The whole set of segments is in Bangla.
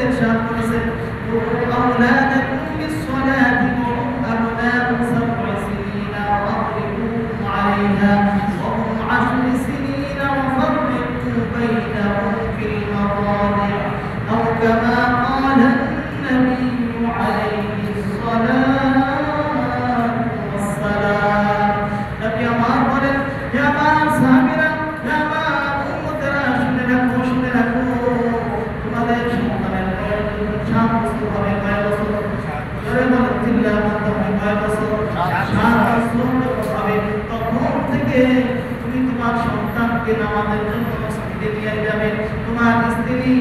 ইরশাদ করেছেন আওলাদাকুম বিস-সালাতি ওয়া হুম আবনাউ সাব'i সিনিনা ওয়া আদরিবুহুম আলাইহা ওয়া হুম 'ashri সিনিনা ওয়া ফাররিকু বাইনাহুম ফিল মাদাজি' আও কামা ক্বালা an-নাবিয়্যু আলাইহি الصلاةu ওয়াস-সালাম। নবী আমার বলেন, হে আমার সাহাবীরা, হে আমার উম্মতেরা, শুনে রাখো তোমাদের সন্তানের বয়স যখন 7 বছর হবে, 9 বছর ধরে বলেন চিল্লা মারতে হবে, 9 বছর 7 বছর হবে, তখন থেকে তুমি তোমার সন্তানকে নামাজের জন্য মসজিদে নিয়ে যাবে। তোমার স্ত্রী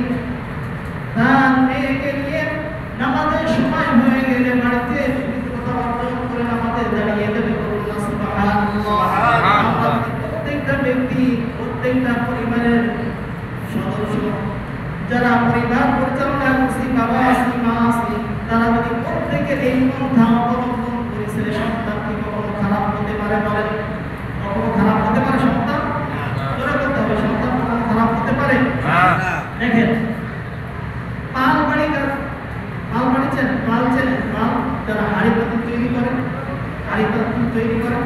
তার মেয়েকে নিয়ে নামাজের সময় হয়ে গেলে বাড়িতে কথাবার্তা করে নামাজে দাঁড়িয়ে দেবে। সুবহানাল্লাহ। প্রত্যেকটা ব্যক্তি, প্রত্যেকটা পরিবারের সদস্য যারা পরিবার পরিচালনা করছে, বাবা আছে, মা আছে, তারা যদি প্রত্যেকের এই পন্থা অবলম্বন করে ছেলে সন্তানকে কখনো খারাপ হতে পারে, বলেন কখনো খারাপ হতে পারে সন্তান? জোরে বলতে হবে, সন্তান কখনো খারাপ হতে পারে? দেখেন পাল বাড়ি চেনেন, পাল যারা হাড়ি পাতিল তৈরি করে,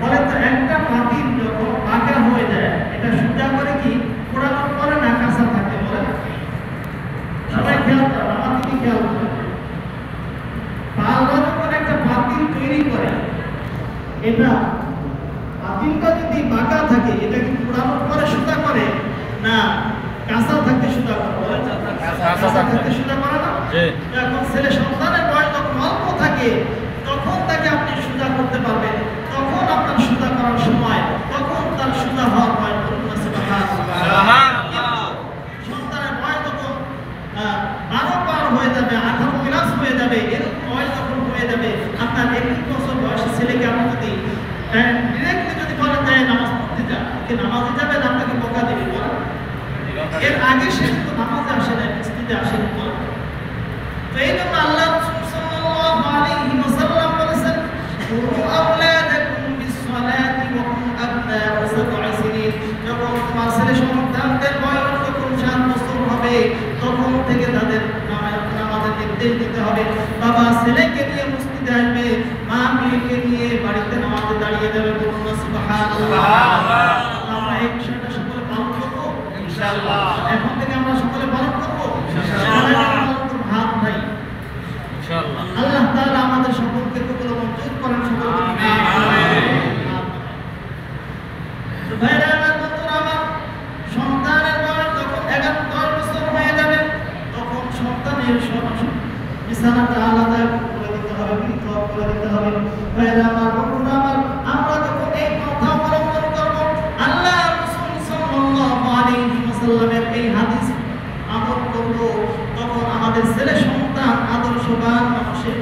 বলে তো একটা পাতিল যখন পাকা হয়ে যায়, এটা সোজা করে কি পোড়ানোর পরে না কাঁচা থাকে? বলে সবাই খেয়াল করেন, আমার দিকে খেয়াল করেন। পালরা যখন একটা পাতিল তৈরি করে, এটা পাতিলটা যদি পাকা থাকে, এটা কি পোড়ানোর পরে সোজা করে না কাঁচা থাকতে সোজা করে? বলে কাঁচা থাকতে সোজা করে না? এখন ছেলে সন্তানের বয়স যখন অল্প থাকে, তখন তাকে আপনি সোজা করতে পারবেন, তখন আপনার সোজা করার সময়, তখন তার সোজা হওয়ার বয়স। সন্তানের বয়স যখন 12 পার হয়ে যাবে, 18 ক্লাস হয়ে যাবে, এরকম বয়স যখন হয়ে যাবে, আপনার 21 বছর বয়সী ছেলেকে আপনি যদি ডিরেক্টলি যদি বলেন যায় নামাজ পড়তে যান, কি নামাজে যাবেন? আপনাকে বকা দেবে। এর আগে সে কিন্তু নামাজে আসে না, মসজিদে আসে না। তো এই জন্য আল্লাহ রাসূল সাল্লাল্লাহু আলাইহি ওয়াসাল্লাম বলেছেন, মুরু আওলাদাকুম বিস-সালাতি ওয়া হুম আবনাউ সাব'i সিনিন। যখন তোমার ছেলে সন্তানদের বয়স যখন 7 বছর হবে, তখন থেকে তাদের নামাজের নির্দেশ দিতে হবে। বাবা ছেলেকে নিয়ে মসজিদে আসবে, মা মেয়েকে নিয়ে বাড়িতে নামাজে দাঁড়িয়ে যাবে। বলুন সুবহানাল্লাহ। আমরা এই বিষয়টা সকলে পালন করব ইনশাআল্লাহ। এখন থেকে আমরা সকলে পালন করব ইনশাআল্লাহ। হাত ভাই ইনশাআল্লাহ। আল্লাহ তাআলা আমাদের সকলকে কবুল মঞ্জুর করেন, সকলকে আমিন। তো ভাইরা আমার, বন্ধুরা আমার, সন্তানের বয়স যখন 10 বছর হয়ে যাবে, তখন সন্তানের বিছানাটা আলাদা করে দিতে হবে, পৃথক করে দিতে হবে। ভাইরা আমার, বন্ধুরা আমার, আমরা যখন এই কথা অবলম্বন করব, আল্লাহ রাসূল সাল্লাল্লাহু আলাইহি ওয়াসাল্লামের এই হাদিস আমল করব, তখন আমাদের ছেলে সন্তান আদর্শবান মানুষের